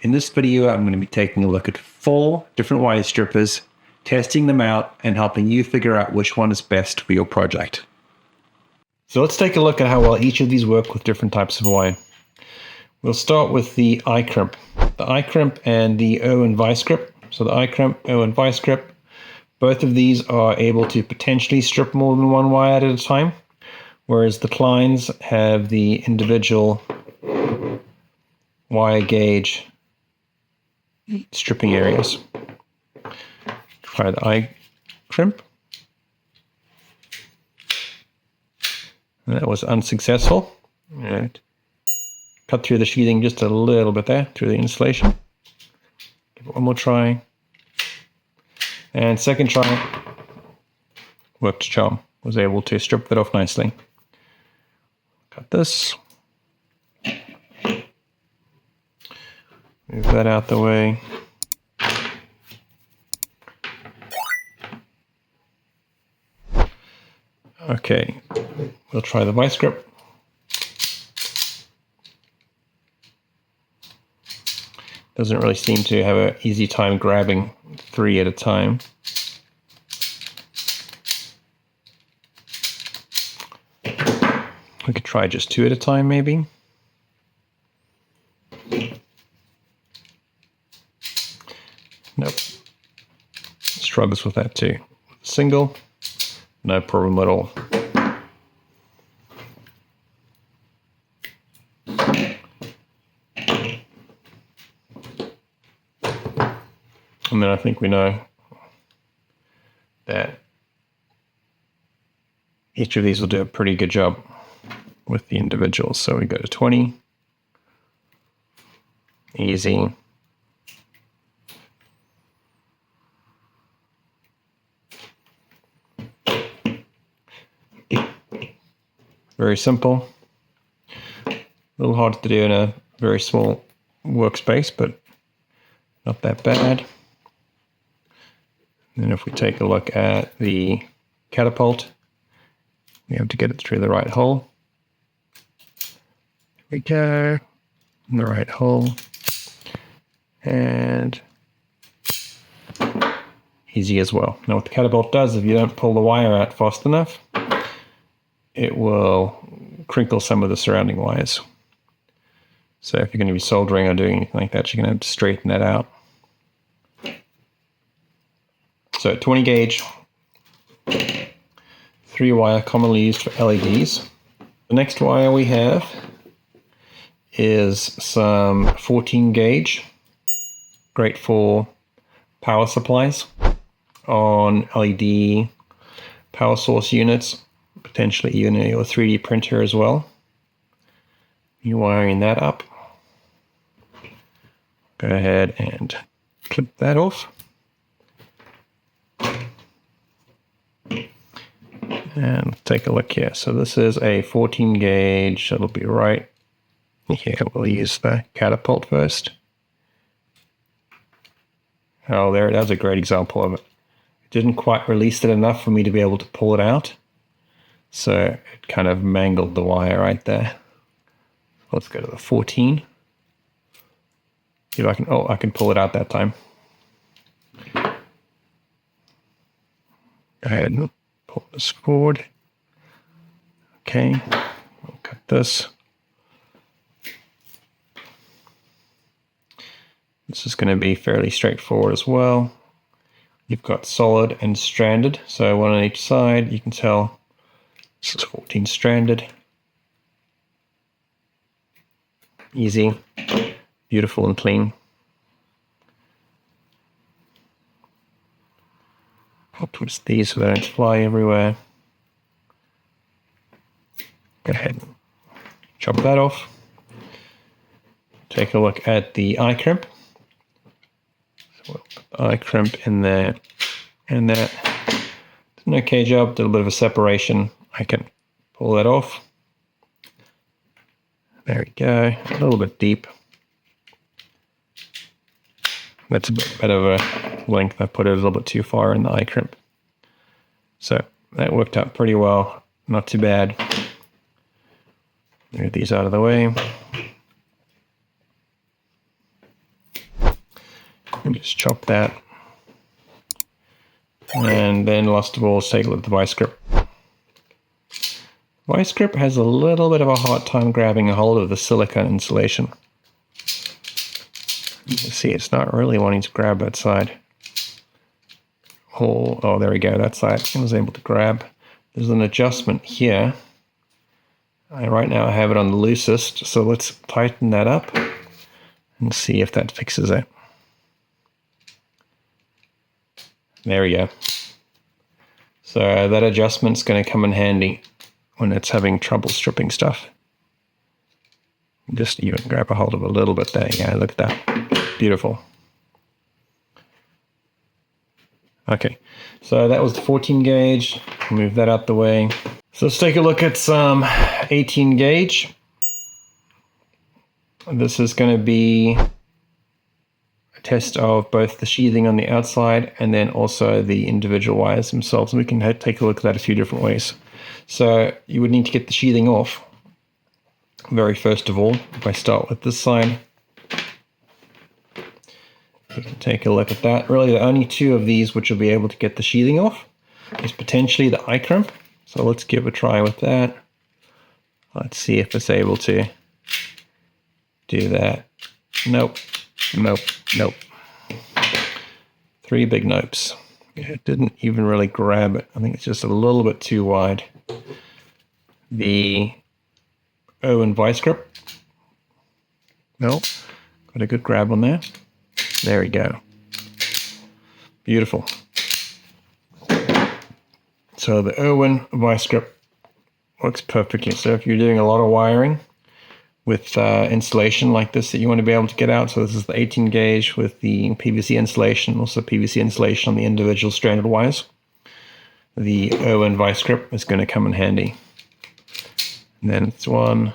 In this video, I'm going to be taking a look at 4 different wire strippers, testing them out, and helping you figure out which one is best for your project. So let's take a look at how well each of these work with different types of wire. We'll start with the iCrimp. The iCrimp and the Irwin VISE-GRIP. So the iCrimp, Irwin VISE-GRIP, both of these are able to potentially strip more than one wire at a time, whereas the Kleins have the individual wire gauge stripping areas. Try the iCrimp. That was unsuccessful. Right. Cut through the sheathing just a little bit there, through the insulation. Give it one more try. And second try, worked charm. Was able to strip that off nicely. Cut this. Move that out the way. Okay, we'll try the VISE-GRIP. Doesn't really seem to have an easy time grabbing 3 at a time. We could try just 2 at a time, maybe. Nope. Struggles with that too. Single, no problem at all. And then I think we know that each of these will do a pretty good job with the individuals. So we go to 20. Easy. Very simple. A little hard to do in a very small workspace, but not that bad. And if we take a look at the catapult, we have to get it through the right hole. There we go. In the right hole. And easy as well. Now what the catapult does, if you don't pull the wire out fast enough, it will crinkle some of the surrounding wires. So if you're going to be soldering or doing anything like that, you're going to have to straighten that out. So 20 gauge, 3 wire, commonly used for LEDs. The next wire we have is some 14 gauge, great for power supplies on LED power source units, potentially even your 3D printer as well. You're wiring that up. Go ahead and clip that off. And take a look here. So this is a 14 gauge. It'll be right here. We'll use the catapult first. Oh, there, that's a great example of it. It didn't quite release it enough for me to be able to pull it out. So it kind of mangled the wire right there. Let's go to the 14. See if I can, I can pull it out that time. Go ahead and pull this forward. Okay, we'll cut this. This is going to be fairly straightforward as well. You've got solid and stranded, so one on each side. You can tell this is 14 stranded. Easy, beautiful and clean. I'll twist these so they don't fly everywhere. Go ahead and chop that off. Take a look at the iCrimp. So we'll put the iCrimp in there and that. It's an okay job, did a bit of a separation. I can pull that off. There we go, a little bit deep. That's a bit of a length. I put it a little bit too far in the iCrimp. So that worked out pretty well, not too bad. Move these out of the way. And just chop that. And then last of all, let's take a look at the VISE-GRIP. VISE-GRIP has a little bit of a hard time grabbing a hold of the silicone insulation. You can see it's not really wanting to grab that side. Oh, there we go, that side I was able to grab. There's an adjustment here. Right now I have it on the loosest, so let's tighten that up and see if that fixes it. There we go. So that adjustment's going to come in handy when it's having trouble stripping stuff. Just even grab a hold of a little bit there. Yeah, look at that. Beautiful. Okay, so that was the 14 gauge. Move that out the way. So let's take a look at some 18 gauge. This is going to be a test of both the sheathing on the outside and then also the individual wires themselves. And we can take a look at that a few different ways. So you would need to get the sheathing off. Very first of all, if I start with this side, we can take a look at that. Really, the only two of these which will be able to get the sheathing off is potentially the iCrimp. So let's give a try with that. Let's see if it's able to do that. Nope, nope, nope. Three big nopes. It didn't even really grab it. I think it's just a little bit too wide. The Irwin VISE-GRIP. Nope, got a good grab on there. There we go. Beautiful. So the Irwin VISE-GRIP works perfectly. So if you're doing a lot of wiring with insulation like this that you want to be able to get out, so this is the 18 gauge with the PVC insulation, also PVC insulation on the individual stranded wires, the Irwin VISE-GRIP is going to come in handy. And then it's 1,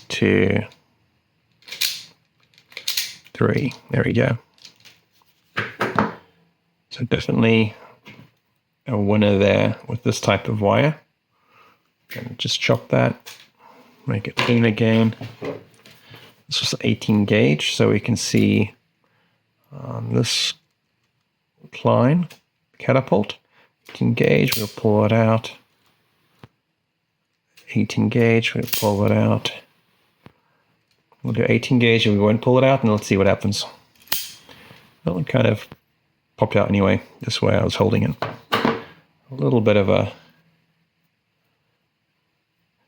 2, 3. There we go. So definitely a winner there with this type of wire. Gonna just chop that, make it clean again. This was 18 gauge, so we can see this Klein catapult. 18 gauge, we'll pull it out. 18 gauge, we'll pull it out. We'll do 18 gauge and we won't pull it out, and let's see what happens. Well, it kind of popped out anyway, this way I was holding it. A little bit of a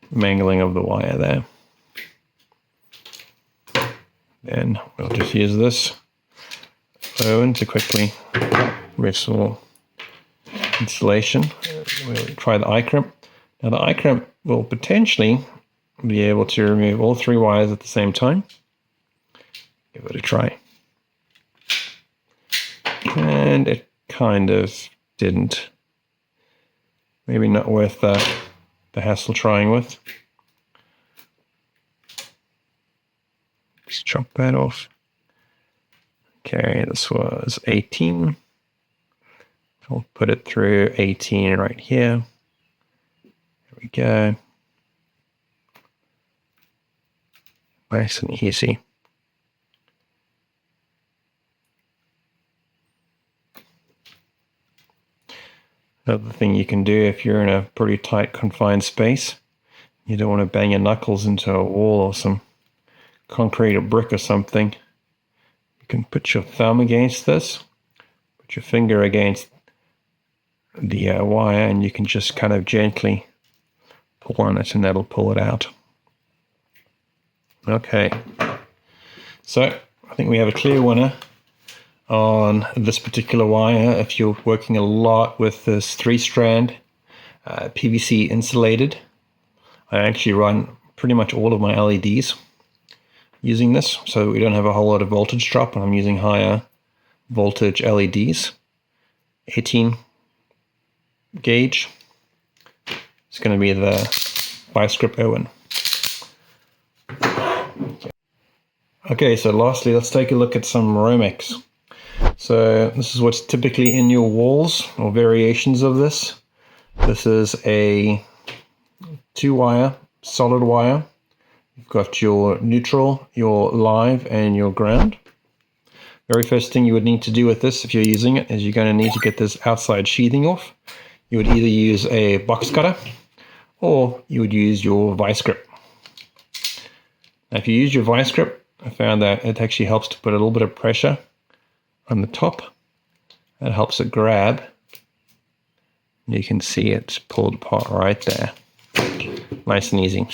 mangling of the wire there. Then we'll just use this Irwin to quickly restore insulation. We'll try the iCrimp. Now the iCrimp will potentially be able to remove all three wires at the same time. Give it a try. And it kind of didn't. Maybe not worth the hassle trying with. Just chop that off. Okay, this was 18. I'll put it through 18 right here. There we go. Nice and easy. Another thing you can do if you're in a pretty tight confined space, you don't want to bang your knuckles into a wall or some concrete or brick or something, you can put your thumb against this, put your finger against the wire, and you can just kind of gently pull on it and that'll pull it out. Okay, so I think we have a clear winner on this particular wire. If you're working a lot with this 3-strand PVC insulated, I actually run pretty much all of my LEDs using this, so we don't have a whole lot of voltage drop, and I'm using higher voltage LEDs. 18 gauge. It's going to be the VISE-GRIP Irwin. Okay, so lastly, let's take a look at some Romex. So this is what's typically in your walls, or variations of this. This is a 2-wire, solid wire. You've got your neutral, your live, and your ground. Very first thing you would need to do with this, if you're using it, is you're going to need to get this outside sheathing off. You would either use a box cutter or you would use your VISE-GRIP. Now, if you use your VISE-GRIP, I found that it actually helps to put a little bit of pressure on the top. That helps it grab. You can see it's pulled apart right there. Nice and easy.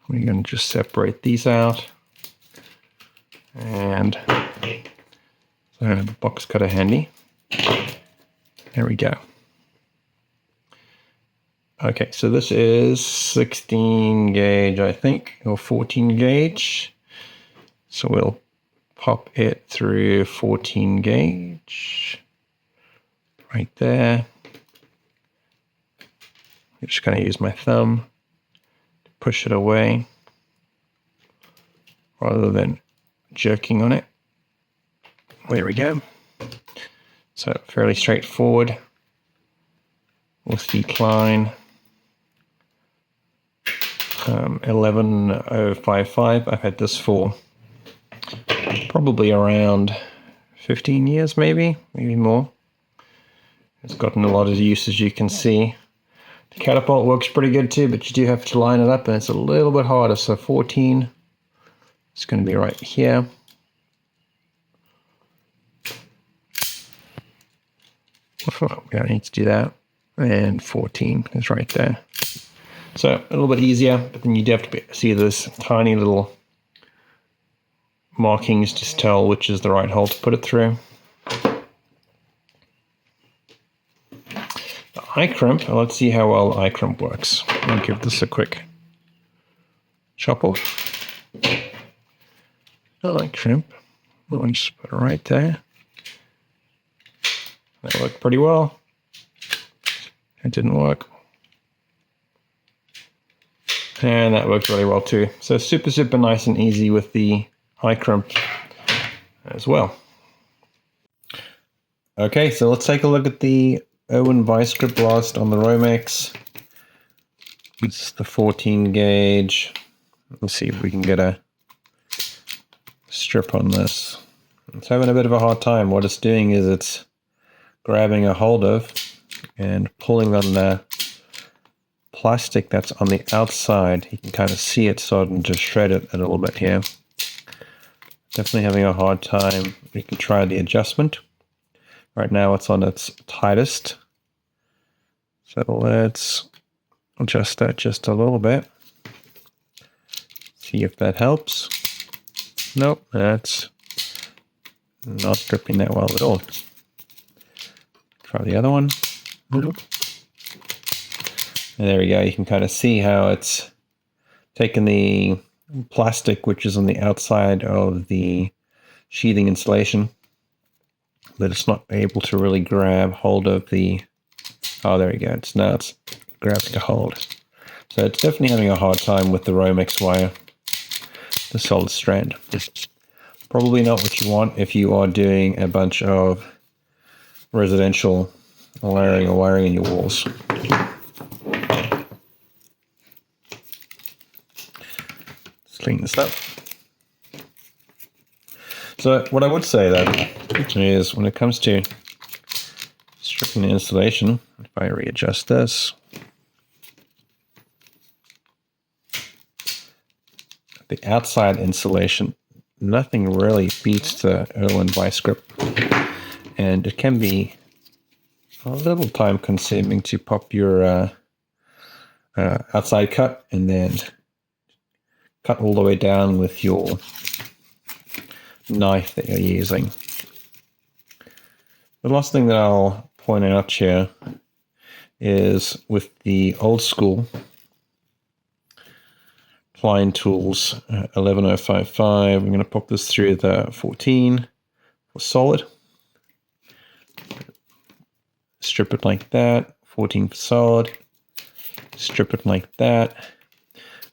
We're going to just separate these out. And so I have a box cutter handy. There we go. Okay, so this is 16 gauge, I think, or 14 gauge. So we'll pop it through 14 gauge. Right there. I'm just going to use my thumb to push it away rather than jerking on it. There we go. So fairly straightforward with the Klein 11055. I've had this for probably around 15 years, maybe more. It's gotten a lot of use, as you can see. The catapult works pretty good too, but you do have to line it up, and it's a little bit harder. So 14, it's going to be right here. We don't need to do that. And 14 is right there. So a little bit easier, but then you do have to see this tiny little markings to tell which is the right hole to put it through. The iCrimp, let's see how well iCrimp works. I'll give this a quick chop off. I like iCrimp. We'll just put it right there. That worked pretty well. It didn't work. And that worked really well too. So super nice and easy with the iCrimp as well. Okay, so let's take a look at the Irwin VISE-GRIP blast on the Romex. This is the 14 gauge. Let's see if we can get a strip on this. It's having a bit of a hard time. What it's doing is it's grabbing a hold of and pulling on the plastic that's on the outside. You can kind of see it starting to shred it a little bit here. Definitely having a hard time. We can try the adjustment. Right now it's on its tightest. So let's adjust that just a little bit. See if that helps. Nope, that's not gripping that well at all. Try the other one. And there we go. You can kind of see how it's taken the plastic, which is on the outside of the sheathing insulation, but it's not able to really grab hold of the, oh, there we go. Now it's grabbing a hold. So it's definitely having a hard time with the Romex wire, the solid strand. It's probably not what you want if you are doing a bunch of residential layering or wiring in your walls. Let's clean this up. So what I would say that is when it comes to stripping the insulation, if I readjust this, the outside insulation, nothing really beats the Irwin VISE-GRIP, and it can be a little time consuming to pop your outside cut and then cut all the way down with your knife that you're using. The last thing that I'll point out here is with the old school Klein tools 11055, I'm going to pop this through the 14 for solid. Strip it like that, 14 for solid, strip it like that.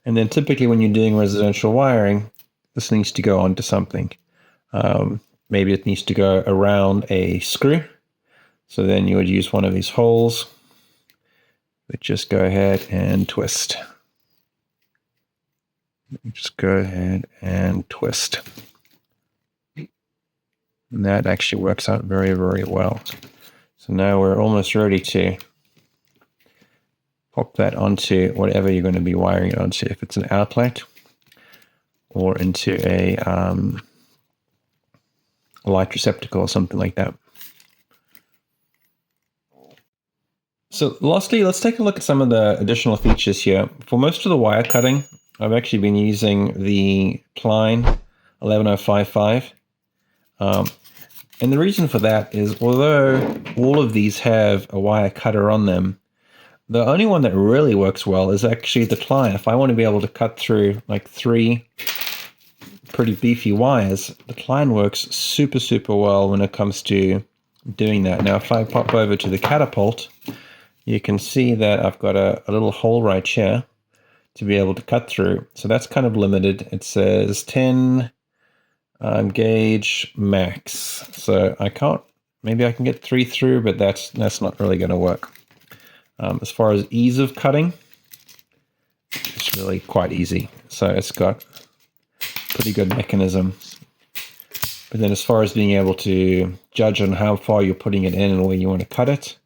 And then typically when you're doing residential wiring, this needs to go onto something. Maybe it needs to go around a screw. So then you would use one of these holes, but just go ahead and twist. Just go ahead and twist. And that actually works out very, very well. So now we're almost ready to pop that onto whatever you're going to be wiring it onto, if it's an outlet or into a light receptacle or something like that. So lastly, let's take a look at some of the additional features here. For most of the wire cutting, I've actually been using the Klein 11055. And the reason for that is, although all of these have a wire cutter on them, the only one that really works well is actually the Klein. If I want to be able to cut through like 3 pretty beefy wires, the Klein works super, super well when it comes to doing that. Now, if I pop over to the Catapult, you can see that I've got a little hole right here to be able to cut through. So that's kind of limited. It says 10 gauge max. So I can't, maybe I can get 3 through, but that's not really going to work. As far as ease of cutting, it's really quite easy. So it's got pretty good mechanism. But then as far as being able to judge on how far you're putting it in and where you want to cut it,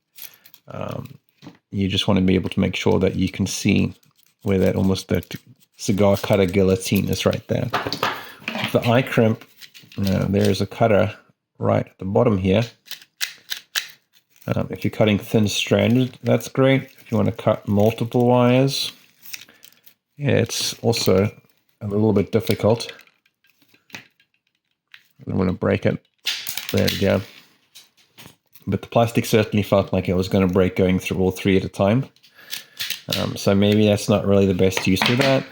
you just want to be able to make sure that you can see where that almost that cigar cutter guillotine is right there. The iCrimp, there's a cutter right at the bottom here. If you're cutting thin stranded, that's great. If you want to cut multiple wires, it's also a little bit difficult. I'm going to break it. There we go. But the plastic certainly felt like it was going to break going through all 3 at a time. So maybe that's not really the best use for that.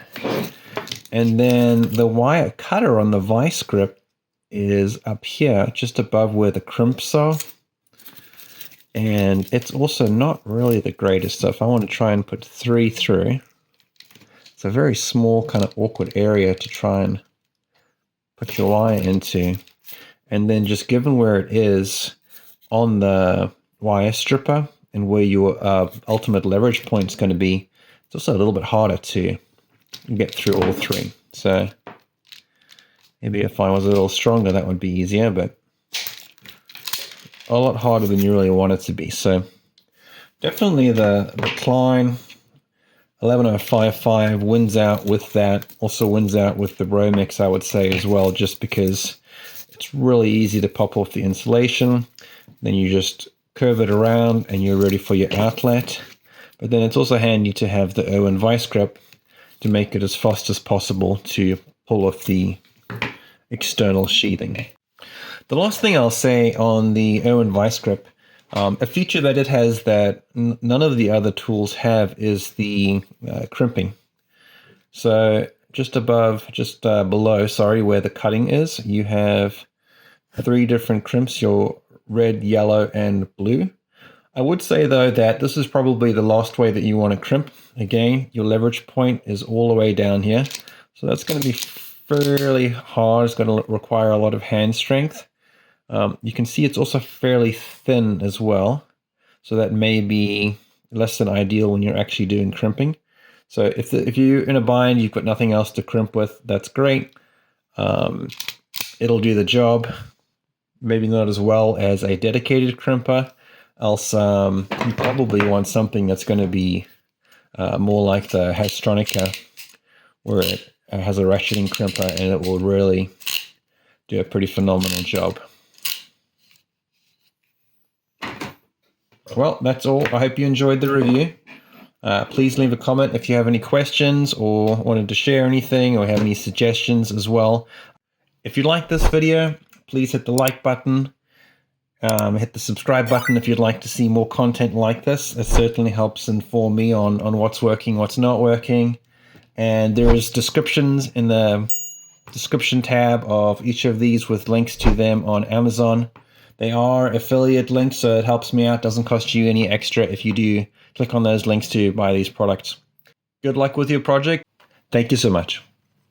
And then the wire cutter on the VISE-GRIP is up here, just above where the crimps are. And it's also not really the greatest. So if I want to try and put 3 through, it's a very small kind of awkward area to try and put your wire into. And then just given where it is on the wire stripper and where your ultimate leverage point is going to be, it's also a little bit harder to get through all 3. So maybe if I was a little stronger, that would be easier, but a lot harder than you really want it to be. So definitely the Klein 11055 wins out with that. Also wins out with the Romix, I would say, as well, just because it's really easy to pop off the insulation. Then you just curve it around and you're ready for your outlet. But then it's also handy to have the Irwin VISE-GRIP to make it as fast as possible to pull off the external sheathing. The last thing I'll say on the Irwin VISE-GRIP, a feature that it has that none of the other tools have is the crimping. So just below, where the cutting is, you have 3 different crimps, your red, yellow, and blue. I would say, though, that this is probably the last way that you want to crimp. Again, your leverage point is all the way down here. So that's going to be fairly hard. It's going to require a lot of hand strength. You can see it's also fairly thin as well. So that may be less than ideal when you're actually doing crimping. So if you're in a bind, you've got nothing else to crimp with, that's great. It'll do the job. Maybe not as well as a dedicated crimper, else you probably want something that's going to be more like the Hastronica, where it has a ratcheting crimper and it will really do a pretty phenomenal job. Well, that's all. I hope you enjoyed the review. Please leave a comment if you have any questions or wanted to share anything or have any suggestions as well. If you like this video, please hit the like button. Hit the subscribe button if you'd like to see more content like this. It certainly helps inform me on what's working, what's not working. And there is descriptions in the description tab of each of these with links to them on Amazon. They are affiliate links, so it helps me out. Doesn't cost you any extra if you do click on those links to buy these products. Good luck with your project. Thank you so much.